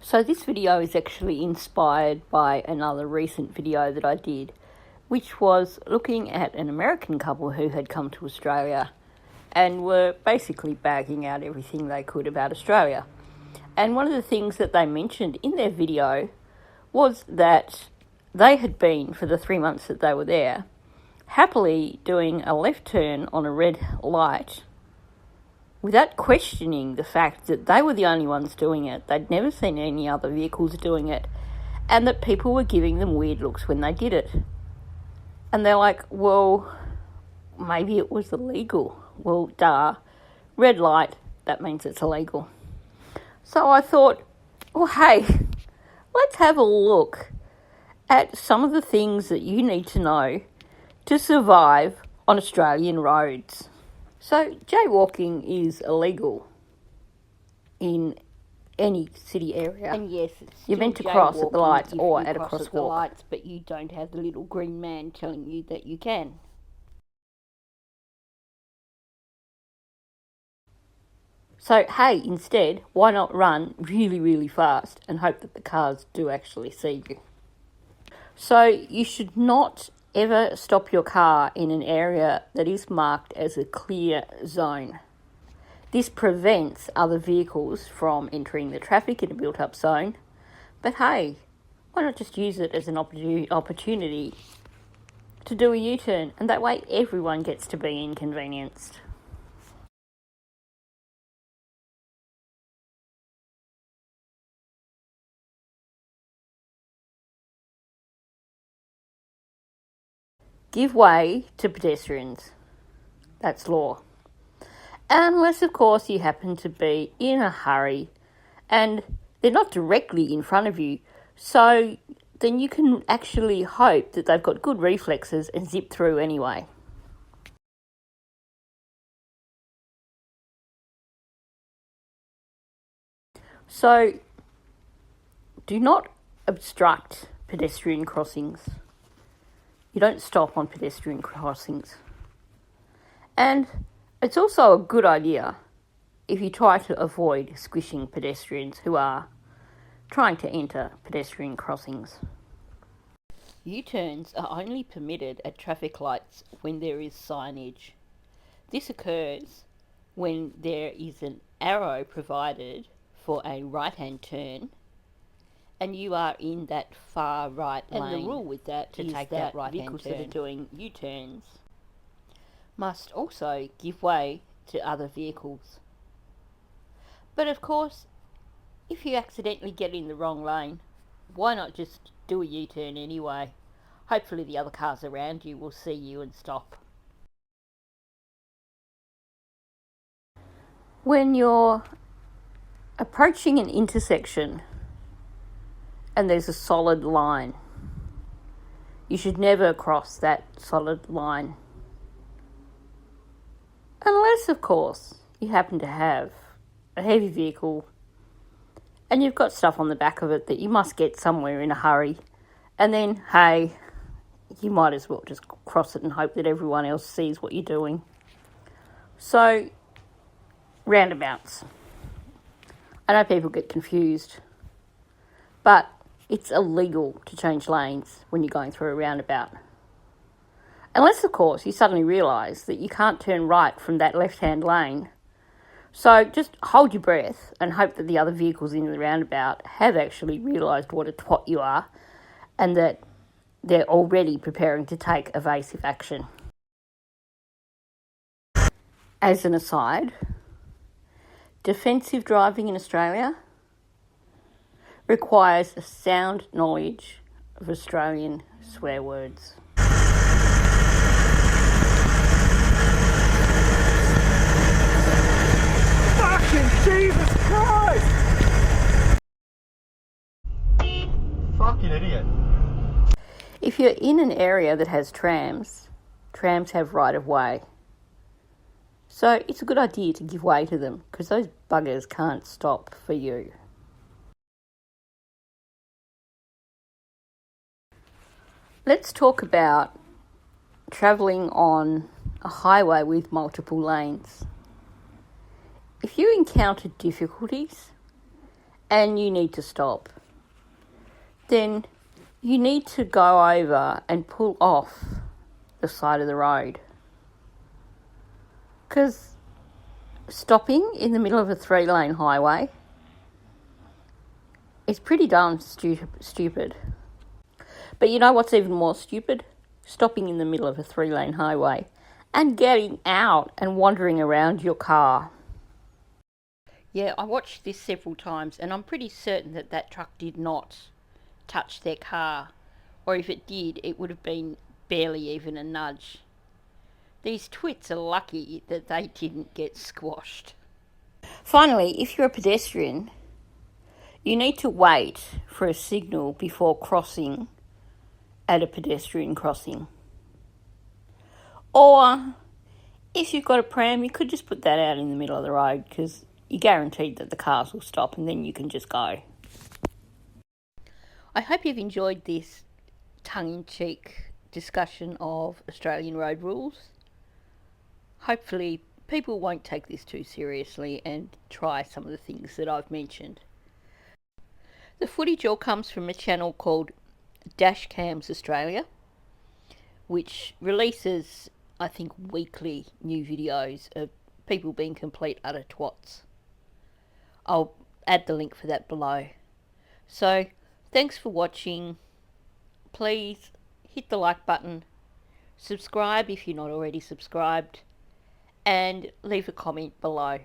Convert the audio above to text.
So this video is actually inspired by another recent video that I did, which was looking at an American couple who had come to Australia and were basically bagging out everything they could about Australia. And one of the things that they mentioned in their video was that they had been, for the 3 months that they were there, happily doing a left turn on a red light without questioning the fact that they were the only ones doing it. They'd never seen any other vehicles doing it, and that people were giving them weird looks when they did it. And they're like, well, maybe it was illegal. Well, duh, red light, that means it's illegal. So I thought, well, hey, let's have a look at some of the things that you need to know to survive on Australian roads. So jaywalking is illegal in any city area. And yes, it's you're meant to cross at the lights or at a crosswalk. The lights, but you don't have the little green man telling you that you can. So, hey, instead, why not run really, really fast and hope that the cars do actually see you? So, you should not ever stop your car in an area that is marked as a clear zone. This prevents other vehicles from entering the traffic in a built-up zone. But hey, why not just use it as an opportunity to do a U-turn, and that way everyone gets to be inconvenienced. Give way to pedestrians. That's law. Unless, of course, you happen to be in a hurry and they're not directly in front of you, so then you can actually hope that they've got good reflexes and zip through anyway. So, do not obstruct pedestrian crossings. You don't stop on pedestrian crossings. And it's also a good idea if you try to avoid squishing pedestrians who are trying to enter pedestrian crossings. U-turns are only permitted at traffic lights when there is signage. This occurs when there is an arrow provided for a right-hand turn and you are in that far right lane. And the rule with that to is take that that right-hand vehicles turn that are doing U-turns must also give way to other vehicles. But of course, if you accidentally get in the wrong lane, why not just do a U-turn anyway? Hopefully the other cars around you will see you and stop. When you're approaching an intersection and there's a solid line, you should never cross that solid line. Unless, of course, you happen to have a heavy vehicle and you've got stuff on the back of it that you must get somewhere in a hurry, and then, hey, you might as well just cross it and hope that everyone else sees what you're doing. So, roundabouts. I know people get confused, but it's illegal to change lanes when you're going through a roundabout. Unless, of course, you suddenly realise that you can't turn right from that left-hand lane. So just hold your breath and hope that the other vehicles in the roundabout have actually realised what a twat you are and that they're already preparing to take evasive action. As an aside, defensive driving in Australia requires a sound knowledge of Australian swear words. Fucking Jesus Christ! Fucking idiot. If you're in an area that has trams have right of way. So it's a good idea to give way to them because those buggers can't stop for you. Let's talk about travelling on a highway with multiple lanes. If you encounter difficulties and you need to stop, then you need to go over and pull off the side of the road. Because stopping in the middle of a 3-lane highway is pretty darn stupid. But you know what's even more stupid? Stopping in the middle of a 3-lane highway and getting out and wandering around your car. Yeah, I watched this several times and I'm pretty certain that that truck did not touch their car. Or if it did, it would have been barely even a nudge. These twits are lucky that they didn't get squashed. Finally, if you're a pedestrian, you need to wait for a signal before crossing at a pedestrian crossing. Or if you've got a pram, you could just put that out in the middle of the road because you're guaranteed that the cars will stop and then you can just go. I hope you've enjoyed this tongue-in-cheek discussion of Australian road rules. Hopefully people won't take this too seriously and try some of the things that I've mentioned. The footage all comes from a channel called Dashcams Australia, which releases, I think, weekly new videos of people being complete utter twats. I'll add the link for that below. So, thanks for watching. Please hit the like button, subscribe if you're not already subscribed, and leave a comment below.